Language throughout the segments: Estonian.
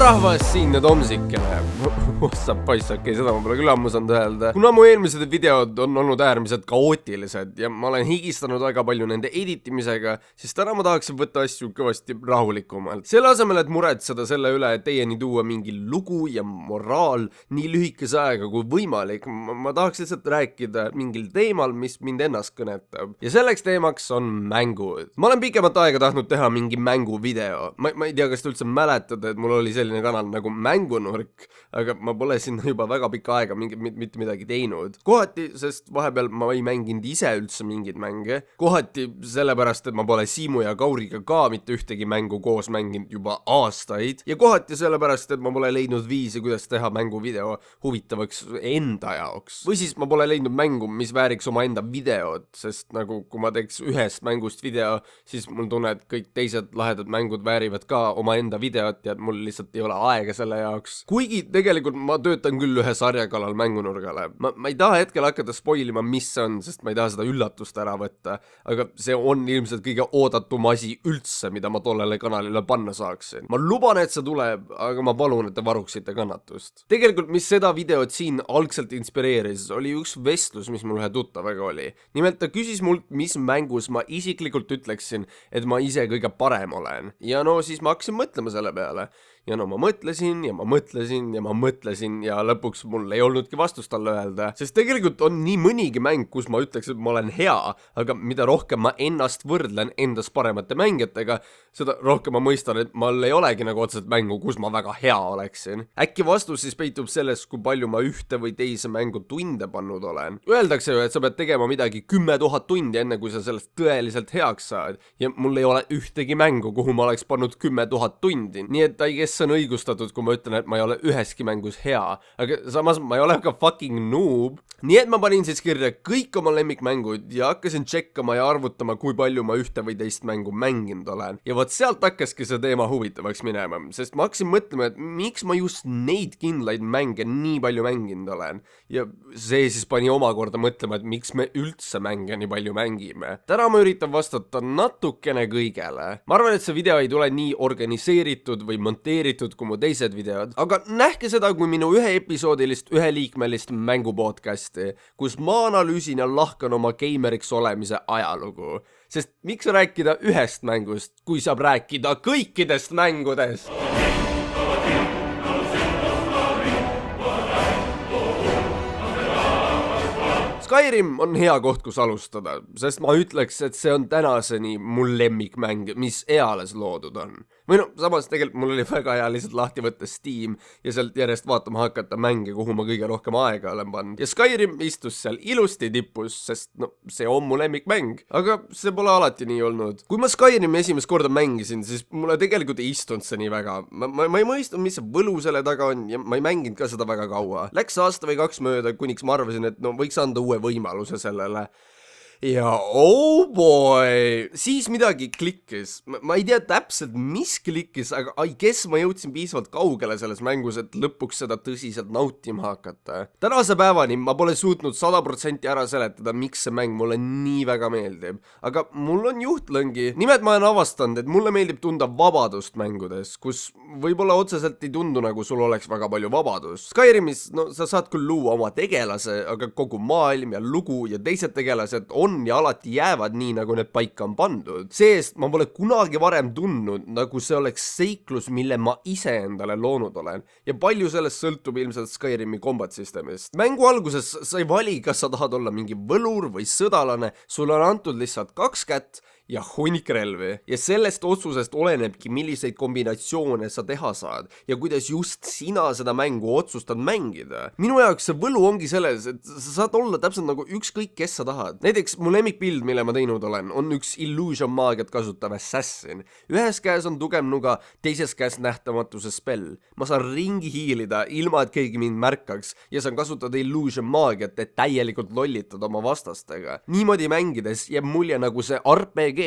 Rahvas, siin Tomsikene. What's up, poiss, okei, seda ma pole küll ammu saanud öelda. Kuna mu eelmised videod on olnud äärmiselt kaootilised ja ma olen higistanud väga palju nende editimisega, siis täna ma tahaksin võtta asju kõvasti rahulikumalt. Selle asemel, et muretseda selle üle, et teieni tuua mingi lugu ja moraal nii lühikese aega kui võimalik, ma tahaks lihtsalt rääkida mingil teemal, mis mind ennast kõnetab. Ja selleks teemaks on mängud. Ma olen pikemat aega tahtnud teha mingi mänguvideo. Ma ei tea, kas te üldse mäletate, et mul oli selline kanal nagu Mängunurk, aga ma pole sinna juba väga pikka aega mitte midagi teinud. Kohati, sest vahepeal ma ei mänginud ise üldse mingeid mänge. Kohati sellepärast, et ma pole Siimu ja Kauriga ka mitte ühtegi mängu koos mänginud juba aastaid. Ja kohati sellepärast, et ma pole leidnud viisi, kuidas teha mänguvideo huvitavaks enda jaoks. Või siis ma pole leidnud mängu, mis vääriks oma enda videod, sest nagu kui ma teeks ühest mängust video, siis mul tunne, et kõik teised lahedad mängud väärivad ka oma enda videot ja mul lihtsalt ei ole aega selle jaoks. Kuigi tegelikult ma töötan küll ühe sarja kallal Mängunurgale. Ma ei taha hetkel hakata spoilima, mis see on, sest ma ei taha seda üllatust ära võtta, aga see on ilmselt kõige oodatum asi üldse, mida ma tollele kanalile panna saaksin. Ma luban, et see tuleb, aga ma palun, et te varuksite kannatust. Tegelikult, mis seda videot siin algselt inspireeris, oli üks vestlus, mis mul ühe tuttavaga oli. Nimelt ta küsis mult, mis mängus ma isiklikult ütleksin, et ma ise kõige parem olen. Ja no siis ma hakkasin mõtlema selle peale. Ja no ma mõtlesin ja lõpuks mul ei olnudki vastust talle öelda, sest tegelikult on nii mõnigi mäng, kus ma ütleks, et ma olen hea, aga mida rohkem ma ennast võrdlen endast paremate mängijatega, seda rohkem ma mõistan, et mul ei olegi nagu otseselt mängu, kus ma väga hea oleksin. Äkki vastus siis peitub selles, kui palju ma ühte või teise mängu tunde pannud olen. Öeldakse ju, et sa pead tegema midagi 10 000 tundi enne, kui sa sellest tõeliselt heaks saad, ja mul ei ole ühtegi mängu, kuhu ma oleks pannud 10 000 tundi, nii et see on õigustatud, kui ma ütlen, et ma ei ole üheski mängus hea, aga samas ma ei ole ka fucking noob. Nii et ma panin siis kirja kõik oma lemmikmängud ja hakkasin tšekkama ja arvutama, kui palju ma ühte või teist mängu mänginud olen. Ja vot sealt hakkaski see teema huvitavaks minema, sest ma hakkasin mõtlema, et miks ma just neid kindlaid mänge nii palju mänginud olen. Ja see siis pani omakorda mõtlema, et miks me üldse mänge nii palju mängime. Täna ma üritan vastata natukene kõigele. Ma arvan, et see video ei tule nii organiseeritud või monteeritud kui mu teised videod, aga nähke seda kui minu üheliikmelist mängupodcasti, kus ma analüüsin ja lahkan oma geimeriks olemise ajalugu. Sest miks rääkida ühest mängust, kui saab rääkida kõikidest mängudest? Skyrim on hea koht, kus alustada, sest ma ütleks, et see on tänaseni mul lemmikmäng, mis eales loodud on. Või no, samas tegelikult mul oli väga hea lihtsalt lahti võtta Steam ja sealt järjest vaatama hakata mänge, kuhu ma kõige rohkem aega olen pannud. Ja Skyrim istus seal ilusti tipus, sest no, see on mu lemmikmäng. Aga see pole alati nii olnud. Kui ma Skyrimi esimest korda mängisin, siis mulle tegelikult ei istunud see nii väga. Ma ei mõistnud, mis see võlu selle taga on ja ma ei mänginud ka seda väga kaua. Läks aasta või 2 mööda, kuniks ma arvasin, et no võiks anda uue võimaluse sellele. Ja oh boy, siis midagi klikkis. Ma ei tea täpselt, mis klikkis, aga ma jõudsin piisavalt kaugele selles mängus, et lõpuks seda tõsiselt nautima hakata. Tänase päevani ma pole suutnud 100% ära seletada, miks see mäng mulle nii väga meeldib. Aga mul on juhtlõngi. Nimelt ma olen avastanud, et mulle meeldib tunda vabadust mängudes, kus võib-olla otseselt ei tundu, nagu sul oleks väga palju vabadust. Skyrimis, no sa saad küll luua oma tegelase, aga kogu maailm ja lugu ja teised tegelased on ja alati jäävad nii, nagu need paika on pandud. Seest ma pole kunagi varem tundnud, nagu see oleks seiklus, mille ma ise endale loonud olen. Ja palju sellest sõltub ilmselt Skyrimi combat systemist. Mängu alguses sa ei vali, kas sa tahad olla mingi võlur või sõdalane, sulle on antud lihtsalt 2 kätt ja hunnik relvi. Ja sellest otsusest olenebki, milliseid kombinatsioone sa teha saad ja kuidas just sina seda mängu otsustad mängida. Minu jaoks see võlu ongi selles, et sa saad olla täpselt nagu ükskõik, kes sa tahad. Näiteks mu lemmikpild, mille ma teinud olen, on üks illusion maagiat kasutav assassin. Ühes käes on tugev nuga, teises käes nähtamatuse spell. Ma saan ringi hiilida, ilma et keegi mind märkaks ja saan kasutada illusion maagiat, et täielikult lollitada oma vastastega. Niimoodi mängides jääb mulje, nagu see RPG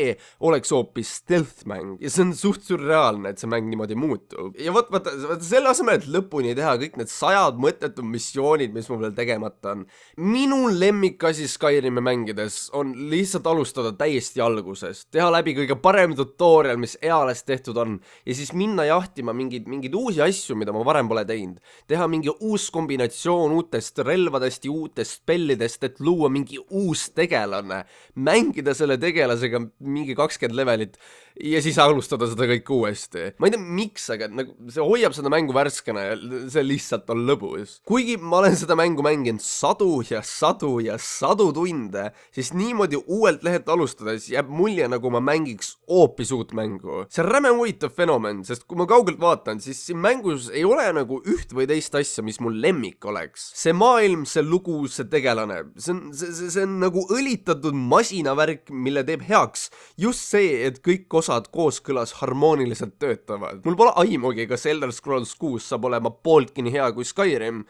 oleks hoopis stealth mäng ja see on suht surreaalne, et see mäng niimoodi muutub. Ja vaata, selle asemel, et lõpuni teha kõik need 100 mõttetud missioonid, mis mul veel tegemata on. Minu lemmikasi Skyrimi mängides on lihtsalt alustada täiesti algusest, teha läbi kõige parem tutorial, mis eales tehtud on ja siis minna jahtima mingeid uusi asju, mida ma varem pole teinud. Teha mingi uus kombinatsioon uutest relvadest ja uutest spellidest, et luua mingi uus tegelane. Mängida selle tegelasega mingi 20 levelit ja siis alustada seda kõik uuesti. Ma ei tea miks, aga nagu, see hoiab seda mängu värskena ja see lihtsalt on lõbus. Kuigi ma olen seda mängu mänginud sadu ja sadu tunde, siis niimoodi uuelt lehelt alustades jääb mulje, nagu ma mängiks hoopis uut mängu. See on räme huvitav fenomen, sest kui ma kaugelt vaatan, siis siin mängus ei ole nagu üht või teist asja, mis mul lemmik oleks. See maailm, see lugu, see tegelane, see on nagu õlitatud masinavärk, mille teeb heaks just see, et kõik osad kooskõlas harmooniliselt töötavad. Mul pole aimugi, kas Elder Scrolls 6 saab olema pooltki nii hea kui Skyrim,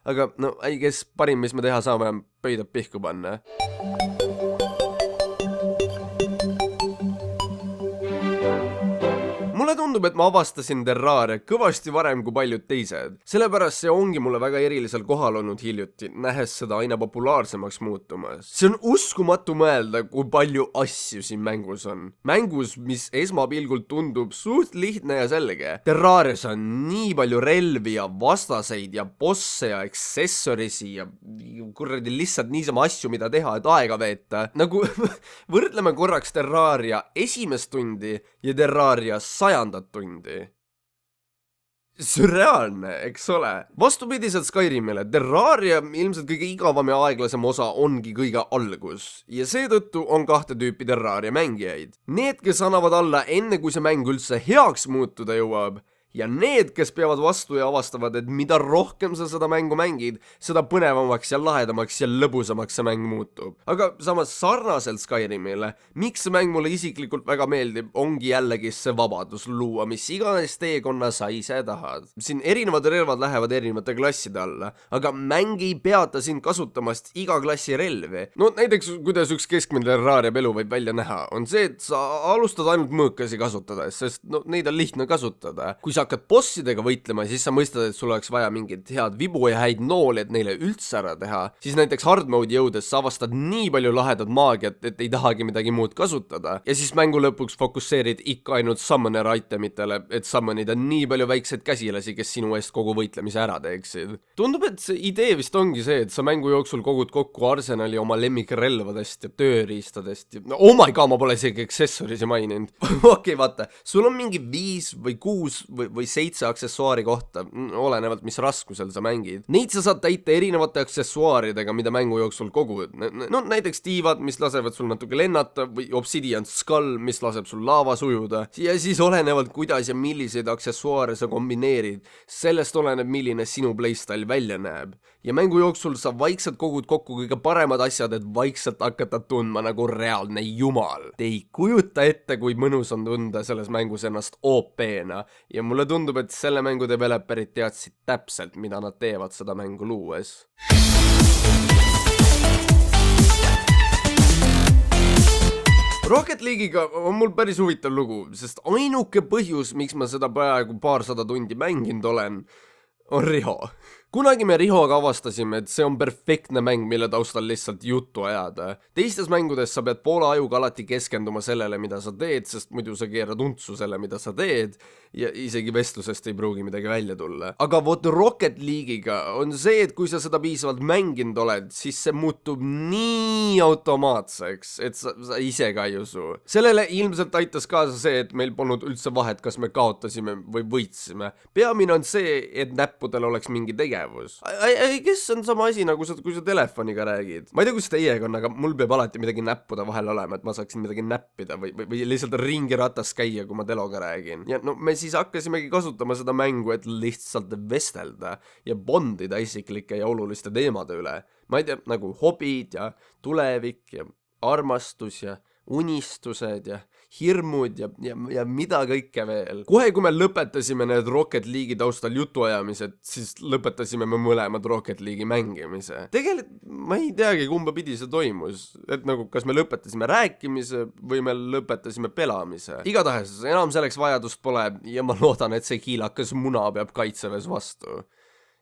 aga no, I guess parim, mis me teha saame, on pöidab pihku panna. Mulle tundub, et ma avastasin Terraria kõvasti varem kui paljud teised. Sellepärast see ongi mulle väga erilisel kohal olnud hiljuti, nähes seda aina populaarsemaks muutumas. See on uskumatu mõelda, kui palju asju siin mängus on. Mängus, mis esmapilgult tundub suht lihtne ja selge. Terrarias on nii palju relvi ja vastaseid ja bosse ja accessorisi ja kuradi lihtsalt niisama asju, mida teha, et aega veeta. Nagu võrdleme korraks Terraria esimest tundi ja Terraria 100 tundi. Surreaalne, eks ole? Vastupidiselt Skyrimile, Terraria ilmselt kõige igavam ja aeglasem osa ongi kõige algus. Ja seetõttu on 2 tüüpi Terraria mängijaid. Need, kes annavad alla enne, kui see mäng üldse heaks muutuda jõuab, ja need, kes peavad vastu ja avastavad, et mida rohkem sa seda mängu mängid, seda põnevamaks ja lahedamaks ja lõbusamaks see mäng muutub. Aga samas sarnaselt Skyrimile, miks see mäng mulle isiklikult väga meeldib, ongi jällegi see vabadus luua, mis iganes teekonna sa ise tahad. Siin erinevad relvad lähevad erinevate klasside alla, aga mäng ei peata sind kasutamast iga klassi relvi. No näiteks, kuidas üks keskmine Terraria pelu võib välja näha, on see, et sa alustad ainult mõõkasi kasutades, sest no, neid on lihtne kasutada. Kui sa hakkad bossidega võitlema, siis sa mõistad, et sul oleks vaja mingit head vibu ja häid nooli, et neile üldse ära teha. Siis näiteks hard mode jõudes sa avastad nii palju lahedat maagiat, et ei tahagi midagi muud kasutada. Ja siis mängu lõpuks fokusseerid ikka ainult summoner itemitele, et summonida nii palju väikseid käsilasi, kes sinu eest kogu võitlemise ära teeksid. Tundub, et see idee vist ongi see, et sa mängu jooksul kogud kokku arsenali oma lemmikrelvadest ja tööriistadest. Oh my god, ma pole isegi accessorisi maininud. Okei, vaata, sul on mingi 5 või 6 või 7 aksessuaari kohta, olenevalt mis raskusel sa mängid. Neid sa saad täita erinevate aksessuaaridega, mida mängu jooksul kogud. No näiteks tiivad, mis lasevad sul natuke lennata, või obsidian skull, mis laseb sul laavas ujuda. Ja siis olenevalt, kuidas ja milliseid aksessuaare sa kombineerid, sellest oleneb, milline sinu playstyle välja näeb. Ja mängu jooksul sa vaikselt kogud kokku kõige paremad asjad, et vaikselt hakata tundma nagu reaalne jumal. Te ei kujuta ette, kui mõnus on tunda selles mängus ennast OP-na ja mulle tundub, et selle mängu developerid teadsid täpselt, mida nad teevad seda mängu luues. Rocket League'iga on mul päris huvitav lugu, sest ainuke põhjus, miks ma seda peaaegu 200 tundi mänginud olen, on Riho. Kunagi me Rihoga avastasime, et see on perfektne mäng, mille taustal lihtsalt juttu ajada. Teistes mängudes sa pead poole ajuga alati keskenduma sellele, mida sa teed, sest muidu sa keerad untsu selle, mida sa teed, ja isegi vestlusest ei pruugi midagi välja tulla. Aga vot Rocket League'iga on see, et kui sa seda piisavalt mänginud oled, siis see muutub nii automaatseks, et sa ise ka ei usu. Sellele ilmselt aitas kaasa see, et meil polnud üldse vahet, kas me kaotasime või võitsime. Peamine on see, et näppudel oleks mingi tegevus. tegevus. Kes on sama asi nagu kui sa telefoniga räägid. Ma ei tea, kus teiega on, aga mul peab alati midagi näppuda vahel olema, et ma saaksin midagi näppida või lihtsalt ringi ratas käia, kui ma teloga räägin. Ja no me siis hakkasimegi kasutama seda mängu, et lihtsalt vestelda ja bondida isiklike ja oluliste teemade üle. Ma ei tea, nagu hobid ja tulevik ja armastus ja unistused ja hirmud ja mida kõike veel. Kohe, kui me lõpetasime need Rocket League'i taustal jutuajamised, siis lõpetasime me mõlemad Rocket League'i mängimise. Tegelikult ma ei teagi, kumba pidi see toimus. Et nagu, kas me lõpetasime rääkimise või me lõpetasime pelamise. Igatahes, enam selleks vajadust pole ja ma loodan, et see kiilakas muna peab kaitseväes vastu.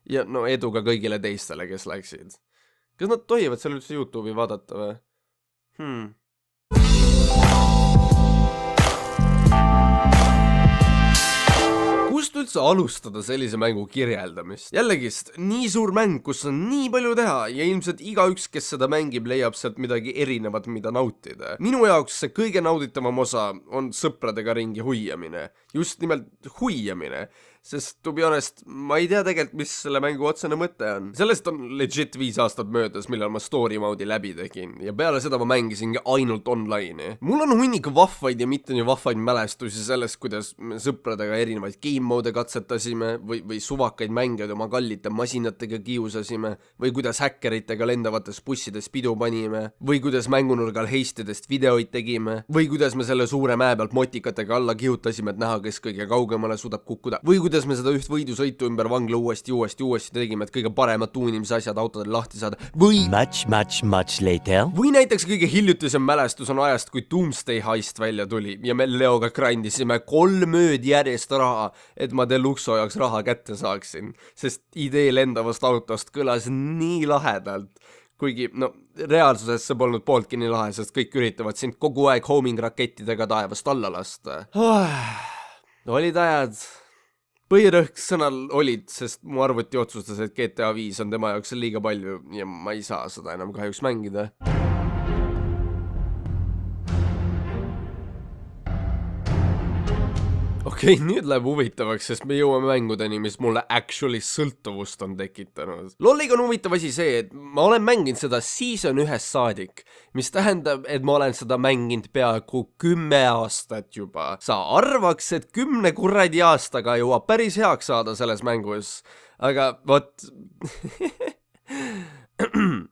Ja no edu ka kõigile teistele, kes läksid. Kas nad tohivad seal üldse YouTube'i vaadata või? Kust üldse alustada sellise mängu kirjeldamist? Jällegi, nii suur mäng, kus on nii palju teha ja ilmselt igaüks, kes seda mängib, leiab sealt midagi erinevat, mida nautida. Minu jaoks see kõige nauditavam osa on sõpradega ringi huiamine. Just nimelt huiamine. Sest to be honest, ma ei tea tegelikult, mis selle mängu otsene mõte on. Sellest on legit 5 aastat möödas, millal ma story mode'i läbi tegin ja peale seda ma mängisingi ainult online'i. Mul on hunnik vahvaid ja mitte nii vahvaid mälestusi sellest, kuidas me sõpradega erinevaid game mode'e katsetasime või suvakaid mänge oma kallite masinatega kiusasime või kuidas häkkeritega lendavates bussides pidu panime või kuidas mängunurgal heistidest videoid tegime või kuidas me selle suure mäe pealt motikatega alla kihutasime, et näha, kes kõige kaugemale suudab kukkuda või kuidas me seda üht võidusõitu ümber vangla uuesti tegime, et kõige paremad tuunimise asjad autodel lahti saada või much later. Või näiteks kõige hiljutisem mälestus on ajast, kui Doomsday Heist välja tuli ja me Leoga grindisime 3 ööd järjest raha, et ma Deluxo jaoks raha kätte saaksin, sest idee lendavast autost kõlas nii lahedalt. Kuigi, no, reaalsuses see polnud pooltki nii lahe, sest kõik üritavad sind kogu aeg homing rakettidega taevast alla lasta. Olid ajad. Põhirõhk sõnal olid, sest mu arvuti otsustas, et GTA 5 on tema jaoks liiga palju ja ma ei saa seda enam kahjuks mängida. Okei, nüüd läheb huvitavaks, sest me jõuame mängudeni, mis mulle actually sõltuvust on tekitanud. Lolliga on huvitav asi see, et ma olen mänginud seda season 1 saadik, mis tähendab, et ma olen seda mänginud peaaegu 10 aastat juba. Sa arvaks, et 10 kuradi aastaga jõuab päris heaks saada selles mängus, aga vot...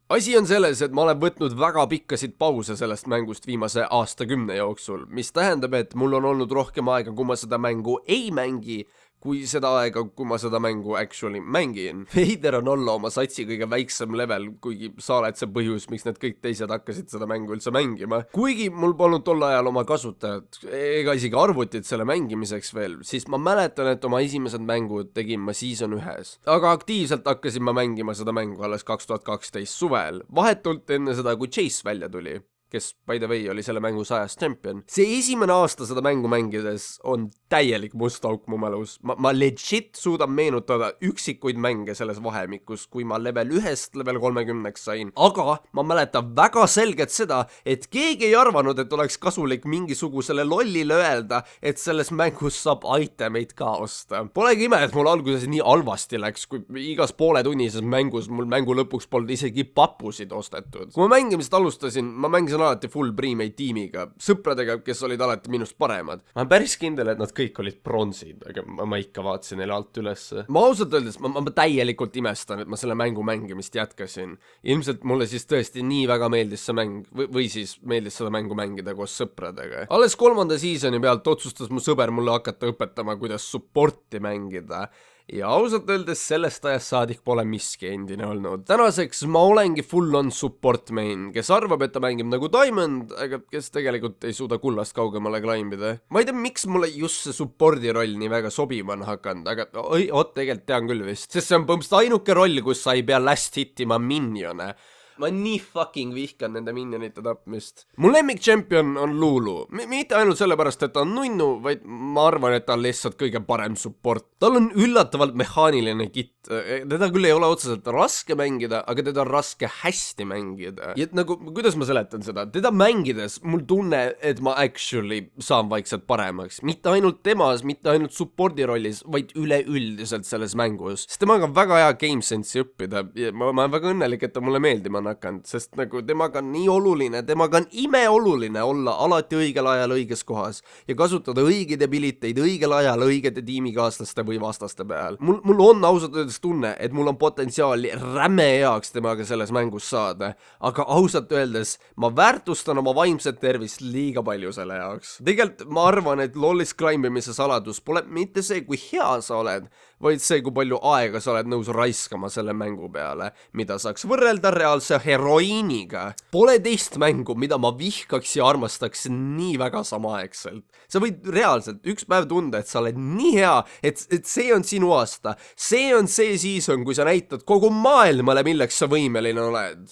Asi on selles, et ma olen võtnud väga pikkasid pause sellest mängust viimase aastakümne jooksul, mis tähendab, et mul on olnud rohkem aega, kui ma seda mängu ei mängi, kui seda aega, kui ma seda mängu actually mängin. Veider on olla oma satsi kõige väiksem level, kuigi sa oled see põhjus, miks need kõik teised hakkasid seda mängu üldse mängima. Kuigi mul polnud tol ajal oma kasutajat ega isegi arvutit selle mängimiseks veel, siis ma mäletan, et oma esimesed mängud tegin ma season 1. Aga aktiivselt hakkasin ma mängima seda mängu alles 2012 suvel, vahetult enne seda, kui Chase välja tuli, kes by the way oli selle mängu 100 champion. See esimene aasta seda mängu mängides on täielik must auk mu mälus. Ma legit suudan meenutada üksikuid mänge selles vahemikus, kui ma level 1-st level 30 sain. Aga ma mäletan väga selgelt seda, et keegi ei arvanud, et oleks kasulik mingisugusele lollile öelda, et selles mängus saab itemeid ka osta. Polegi ime, et mul alguses nii halvasti läks, kui igas pooletunnises mängus mul mängu lõpuks polnud isegi papusid ostetud. Kui ma mängimist alustasin, ma mängisin alati full pre-made tiimiga, sõpradega, kes olid alati minust paremad. Ma olen päris kindel, et nad kõik olid bronsid, aga ma ikka vaatasin neile alt ülesse. Ma ausalt öeldes, ma täielikult imestan, et ma selle mängu mängimist jätkasin. Ilmselt mulle siis tõesti nii väga meeldis see mäng, või siis meeldis seda mängu mängida koos sõpradega. Alles 3. seasoni pealt otsustas mu sõber mulle hakata õpetama, kuidas supporti mängida. Ja ausalt öeldes sellest ajast saadik pole miski endine olnud. Tänaseks ma olengi full on support main, kes arvab, et ta mängib nagu Diamond, aga kes tegelikult ei suuda kullast kaugemale climbida. Ma ei tea, miks mulle just see supporti roll nii väga sobima on hakanud, aga tegelikult tean küll vist. Sest see on põhimõtteliselt ainuke roll, kus sa ei pea last hitima minione. ma nii fucking vihkan nende minionite tapmist. Mu lemmikchampion on Lulu. Mitte ainult sellepärast, et ta on nunnu, vaid ma arvan, et ta on lihtsalt kõige parem support. Tal on üllatavalt mehaaniline kit. Teda küll ei ole otseselt raske mängida, aga teda on raske hästi mängida. Ja nagu, kuidas ma seletan seda? Teda mängides mul tunne, et ma actually saan vaikselt paremaks. Mitte ainult temas, mitte ainult supporti rollis, vaid üleüldiselt selles mängus. Sest temaga on väga hea game sense'i õppida. Ma olen väga õnnelik, et ta mulle meeldima on hakanud, sest nagu temaga on nii oluline, temaga on imeoluline olla alati õigel ajal õiges kohas ja kasutada õigeid abiliteid õigel ajal õigete tiimikaaslaste või vastaste peal. Mul on ausalt öeldes tunne, et mul on potentsiaali räme heaks temaga selles mängus saada, aga ausalt öeldes ma väärtustan oma vaimset tervist liiga palju selle jaoks. Tegelikult ma arvan, et lollis climbimise saladus pole mitte see, kui hea sa oled, vaid see, kui palju aega sa oled nõus raiskama selle mängu peale, mida saaks võrrelda reaalse heroiiniga. Pole teist mängu, mida ma vihkaks ja armastaks nii väga samaaegselt. Sa võid reaalselt üks päev tunda, et sa oled nii hea, et see on sinu aasta. See on see season, kui sa näitad kogu maailmale, milleks sa võimeline oled.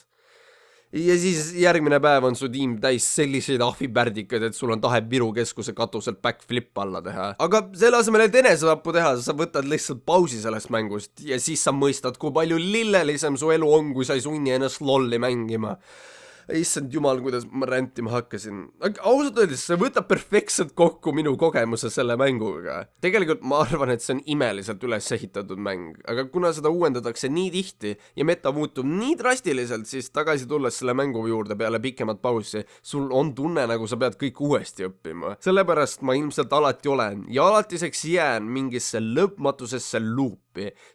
Ja siis järgmine päev on su tiim täis selliseid ahvipärdikaid, et sul on tahe Viru keskuse katuselt backflip alla teha. Aga selle asemel, et enesetappu teha, sa võtad lihtsalt pausi sellest mängust ja siis sa mõistad, kui palju lillelisem su elu on, kui sa ei sunni ennast lolli mängima. Issand jumal, kuidas ma rändima hakkasin. Aga ausalt öeldes, see võtab perfektselt kokku minu kogemuse selle mänguga. Tegelikult ma arvan, et see on imeliselt üles ehitatud mäng, aga kuna seda uuendatakse nii tihti ja meta muutub nii drastiliselt, siis tagasi tulles selle mängu juurde peale pikemat pausi, sul on tunne, nagu sa pead kõik uuesti õppima. Sellepärast ma ilmselt alati olen ja alatiseks jään mingisse lõpmatusesse luupi.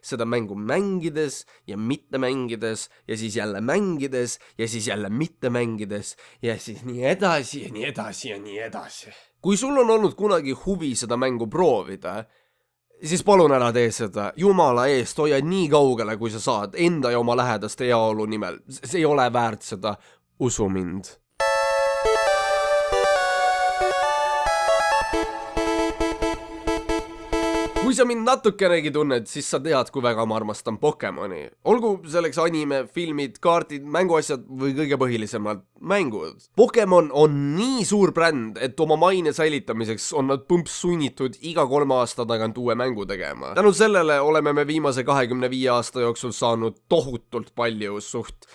Seda mängu mängides ja mitte mängides ja siis jälle mängides ja siis jälle mitte mängides ja siis nii edasi ja nii edasi ja nii edasi. Kui sul on olnud kunagi huvi seda mängu proovida, siis palun ära tee seda. Jumala eest hoia nii kaugele, kui sa saad enda ja oma lähedaste heaolu nimel. See ei ole väärt seda, usu mind. Kui sa mind natukenegi tunned, siis sa tead, kui väga ma armastan Pokemoni. Olgu selleks anime, filmid, kaardid, mänguasjad või kõige põhilisemalt mängud. Pokemon on nii suur bränd, et oma maine säilitamiseks on nad pumps sunnitud iga 3 aasta tagant uue mängu tegema. Tänu sellele oleme me viimase 25 aasta jooksul saanud tohutult palju suht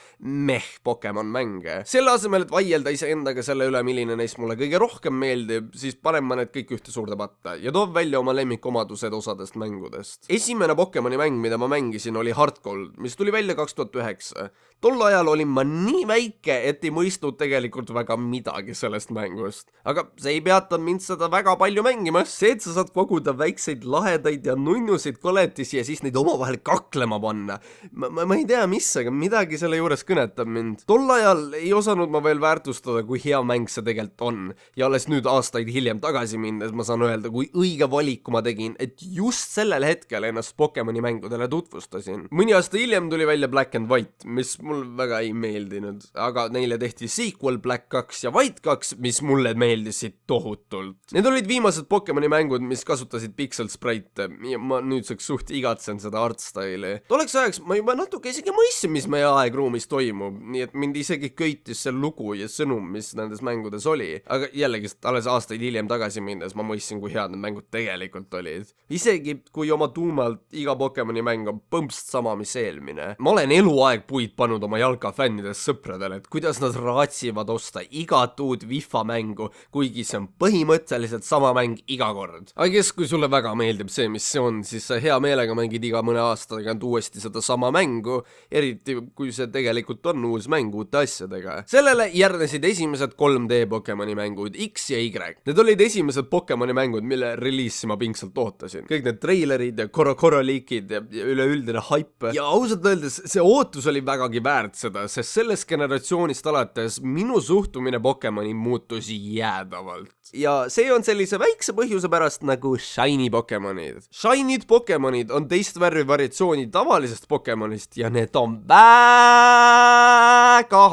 Pokemon mänge. Selle asemel, et vaielda iseendaga selle üle, milline neist mulle kõige rohkem meeldib, siis panen ma need kõik ühte suurde patta ja toob välja oma lemmikomadused osadest mängudest. Esimene Pokemoni mäng, mida ma mängisin, oli Heart Gold, mis tuli välja 2009. Tol ajal olin ma nii väike, et ei mõistnud tegelikult väga midagi sellest mängust. Aga see ei peatanud mind seda väga palju mängima. See, et sa saad koguda väikseid lahedaid ja nunnusid koletisi ja siis neid omavahel kaklema panna. Ma ei tea, mis, aga midagi selle juures kõnetab mind. Tol ajal ei osanud ma veel väärtustada, kui hea mäng see tegelikult on. Ja alles nüüd aastaid hiljem tagasi minnes ma saan öelda, kui õige valiku ma tegin, et just sellel hetkel ennast Pokemoni mängudele tutvustasin. Mõni aasta hiljem tuli välja Black and White, mis mul väga ei meeldinud, aga neile tehti sequel Black 2 ja White 2, mis mulle meeldisid tohutult. Need olid viimased Pokemoni mängud, mis kasutasid pixel sprite ja ma nüüdseks suht igatsen seda artstyle'i. Tolleks ajaks ma juba natuke isegi mõistsin, mis meie aegruumis toimub, nii et mind isegi köitis see lugu ja sõnum, mis nendes mängudes oli. Aga jällegi, alles aastaid hiljem tagasi minnes ma mõistsin, kui head need mängud tegelikult olid. Isegi kui oma tuumalt iga Pokemoni mäng on põmpst sama, mis eelmine. Ma olen eluaeg puid pannud oma jalkafännidest sõpradele, et kuidas nad raatsivad osta igat uut Wifa mängu, kuigi see on põhimõtteliselt sama mäng iga kord. Aga kes, kui sulle väga meeldib see, mis see on, siis sa hea meelega mängid iga mõne aasta tagant uuesti seda sama mängu, eriti kui see tegelikult on uus mäng uute asjadega. Sellele järgnesid esimesed 3D Pokemoni mängud X ja Y. Need olid esimesed Pokemoni mängud, mille reliisi ma pingsalt ootasin. Kõik need treilerid ja koroliikid ja üleüldine hype. Ja ausalt öeldes see ootus oli vägagi väärt seda, sest sellest generatsioonist alates minu suhtumine Pokemoni muutus jäädavalt. Ja see on sellise väikse põhjuse pärast nagu Shiny Pokemonid. Shiny'd Pokemonid on teist värvi variatsiooni tavalisest Pokemonist ja need on väga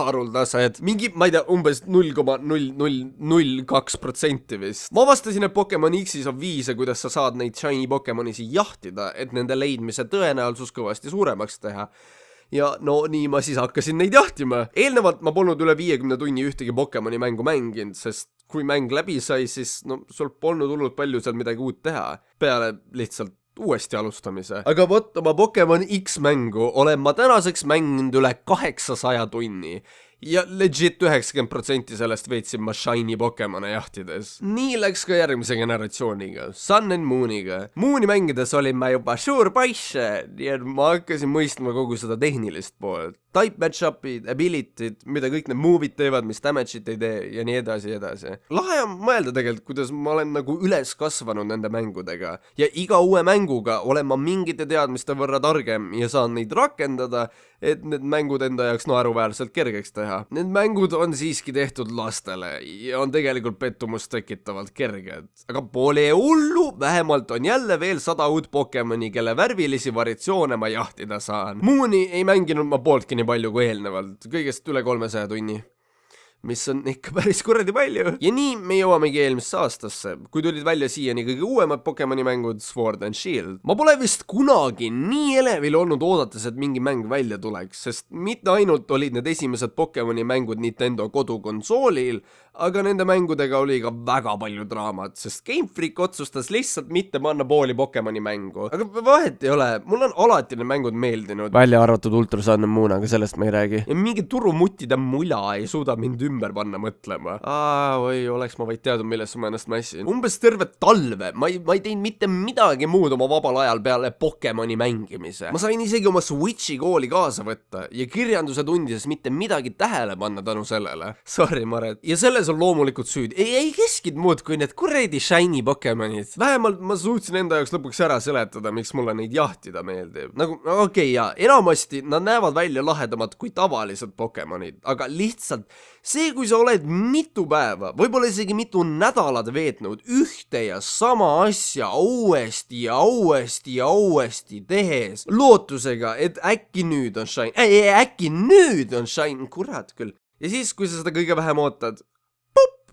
haruldased. Mingi, ma ei tea, umbes 0,0002% vist. Ma avastasin, et Pokemon X-is on viise, kuidas sa saad neid Shiny Pokemonisi jahtida, et nende leidmise tõenäosus kõvasti suuremaks teha. ja no nii ma siis hakkasin neid jahtima. Eelnevalt ma polnud üle 50 tunni ühtegi Pokemoni mängu mänginud, sest kui mäng läbi sai, siis no sul polnud hullult palju seal midagi uut teha, peale lihtsalt uuesti alustamise. Aga vot oma Pokemon X mängu olen ma tänaseks mänginud üle 800 tunni. Ja legit 90% sellest veetsin ma shiny Pokemone jahtides. Nii läks ka järgmise generatsiooniga, Sun and Mooniga. Mooni mängides olin ma juba suur paisse, nii et ma hakkasin mõistma kogu seda tehnilist poolt. Type match-up'id, ability'd, mida kõik need move'id teevad, mis damage'it ei tee ja nii edasi ja edasi. Lahe on mõelda tegelikult, kuidas ma olen nagu üles kasvanud nende mängudega ja iga uue mänguga olen ma mingite teadmiste võrra targem ja saan neid rakendada, et need mängud enda jaoks naeruväärselt kergeks teha. Need mängud on siiski tehtud lastele ja on tegelikult pettumust tekitavalt kerged. Aga pole hullu, vähemalt on jälle veel 100 uut Pokemoni, kelle värvilisi variatsioone ma jahtida saan. Mooni ei mänginud ma pooltki nii palju kui eelnevalt, kõigest üle 300 tunni. Mis on ikka päris kuradi palju. Ja nii me jõuamegi eelmisse aastasse, kui tulid välja siiani kõige uuemad Pokemoni mängud Sword and Shield. Ma pole vist kunagi nii elevil olnud oodates, et mingi mäng välja tuleks, sest mitte ainult olid need esimesed Pokemoni mängud Nintendo kodukonsoolil, aga nende mängudega oli ka väga palju draamat, sest Game Freak otsustas lihtsalt mitte panna pooli Pokemoni mängu. Aga vahet ei ole, mul on alati need mängud meeldinud. Välja arvatud Ultra Sun and Moon, aga sellest ma ei räägi. Ja mingi turumuttide mula ei suuda mind ümber panna mõtlema. Või oleks ma vaid teadnud, millesse ma ennast mässin. Umbes terve talve ma ei teinud mitte midagi muud oma vabal ajal peale Pokemoni mängimise. Ma sain isegi oma Switchi kooli kaasa võtta ja kirjanduse tundides mitte midagi tähele panna tänu sellele. Sorry, Maret. Ja selles on loomulikult süüd. Ei keskid muud kui need kuradi shiny Pokemonid. Vähemalt ma suutsin enda jaoks lõpuks ära seletada, miks mulle neid jahtida meeldib. Nagu, okei, ja enamasti nad näevad välja lahedamad kui tavalised Pokemonid, aga lihtsalt see, kui sa oled mitu päeva, võib-olla isegi mitu nädalat veetnud ühte ja sama asja uuesti ja uuesti ja uuesti tehes, lootusega, et äkki nüüd on shine, kurat küll. Ja siis, kui sa seda kõige vähem ootad,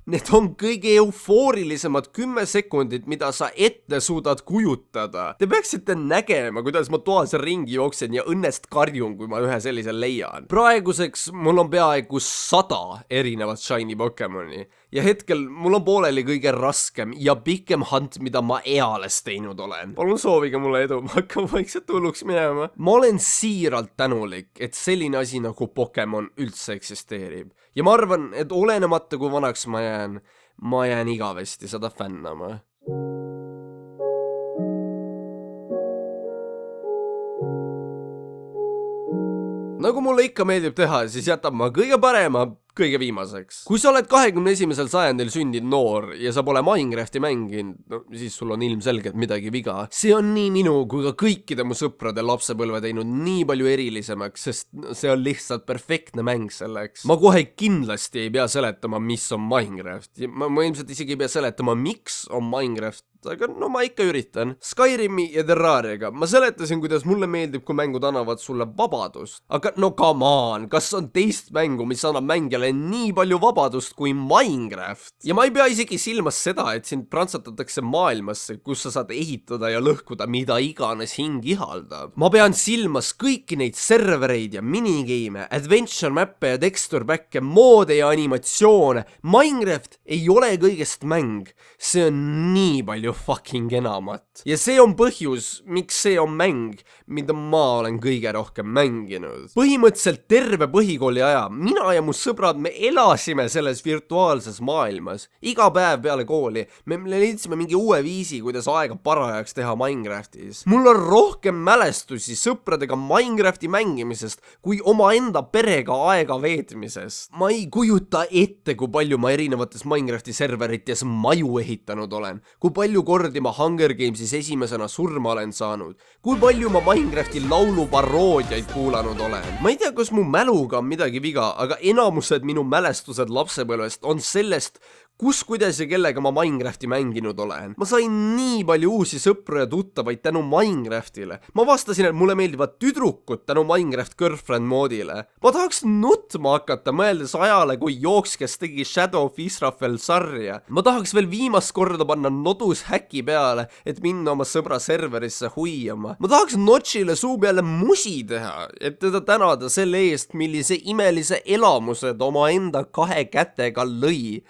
need on kõige eufoorilisemad 10 sekundit, mida sa ette suudad kujutada. Te peaksite nägema, kuidas ma toas ringi jooksen ja õnnest karjun, kui ma ühe sellise leian. Praeguseks mul on peaaegu 100 erinevat shiny Pokemoni ja hetkel mul on pooleli kõige raskem ja pikem hunt, mida ma eales teinud olen. Palun soovige mulle edu, ma hakkan vaikselt hulluks minema. Ma olen siiralt tänulik, et selline asi nagu Pokemon üldse eksisteerib. Ja ma arvan, et olenemata kui vanaks ma jään igavesti seda fännama. Nagu mulle ikka meeldib teha, siis jätab ma kõige parema kõige viimaseks. Kui sa oled 21. sajandil sündinud noor ja sa pole Minecrafti mänginud, no siis sul on ilmselgelt midagi viga. See on nii minu kui ka kõikide mu sõprade lapsepõlve teinud nii palju erilisemaks, sest see on lihtsalt perfektne mäng selleks. Ma kohe kindlasti ei pea seletama, mis on Minecraft. Ma ilmselt isegi ei pea seletama, miks on Minecraft, aga no ma ikka üritan. Skyrimi ja Terrariaga ma seletasin, kuidas mulle meeldib, kui mängud annavad sulle vabadust. Aga no come on, kas on teist mängu, mis annab mängijale nii palju vabadust kui Minecraft? Ja ma ei pea isegi silmas seda, et sind prantsatatakse maailmasse, kus sa saad ehitada ja lõhkuda mida iganes hing ihaldab. Ma pean silmas kõiki neid servereid ja minigeime, adventure mappe ja texture pack'e, moode ja animatsioone. Minecraft ei ole kõigest mäng. See on nii palju fucking enamat. Ja see on põhjus, miks see on mäng, mida ma olen kõige rohkem mänginud. Põhimõtteliselt terve põhikooli aja, mina ja mu sõbrad, me elasime selles virtuaalses maailmas. Iga päev peale kooli me leidsime mingi uue viisi, kuidas aega parajaks teha Minecraftis. Mul on rohkem mälestusi sõpradega Minecrafti mängimisest kui omaenda perega aega veetmisest. Ma ei kujuta ette, kui palju ma erinevates Minecrafti serverites maju ehitanud olen, kui palju kordi ma Hunger Gamesis esimesena surma olen saanud, kui palju ma Minecrafti laulu paroodiaid kuulanud olen. Ma ei tea, kas mu mäluga on midagi viga, aga enamused minu mälestused lapsepõlvest on sellest, kus, kuidas ja kellega ma Minecrafti mänginud olen. Ma sain nii palju uusi sõpru ja tuttavaid tänu Minecraftile. Ma vastasin, et mulle meeldivad tüdrukud tänu Minecraft Girlfriend moodile. Ma tahaks nutma hakata, mõeldes ajale, kui jooks, kes tegi Shadow of Israfel sarja. Ma tahaks veel viimast korda panna nodus häki peale, et minna oma sõbra serverisse huiama. Ma tahaks Notchile suu peale musi teha, et teda tänada selle eest, millise imelise elamuse ta oma enda 2 kätega lõi.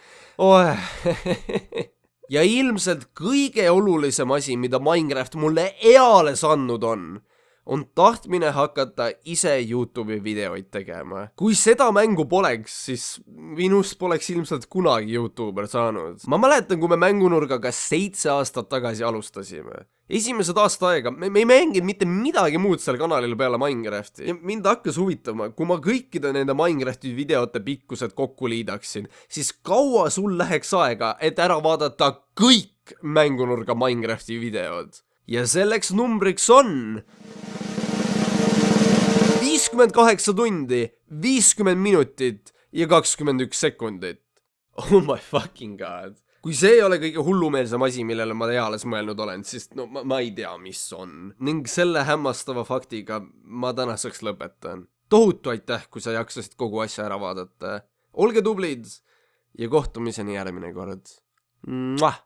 Ja ilmselt kõige olulisem asi, mida Minecraft mulle eales andnud on tahtmine hakata ise YouTube'i videoid tegema. Kui seda mängu poleks, siis minust poleks ilmselt kunagi YouTuber saanud. Ma mäletan, kui me mängunurgaga 7 aastat tagasi alustasime. Esimesed aasta aega me ei mänginud mitte midagi muud seal kanalil peale Minecrafti. Ja mind hakkas huvitama, kui ma kõikide nende Minecrafti videote pikkused kokku liidaksin, siis kaua sul läheks aega, et ära vaadata kõik mängunurga Minecrafti videod. Ja selleks numbriks on 58 tundi, 50 minutit ja 21 sekundit. Oh my fucking god. Kui see ei ole kõige hullumeelsem asi, millele ma eales mõelnud olen, siis no ma ei tea, mis on. Ning selle hämmastava faktiga ma tänaseks lõpetan. Tohutu aitäh, kui sa jaksasid kogu asja ära vaadata. Olge tublid ja kohtumiseni järgmine kord. Mwah!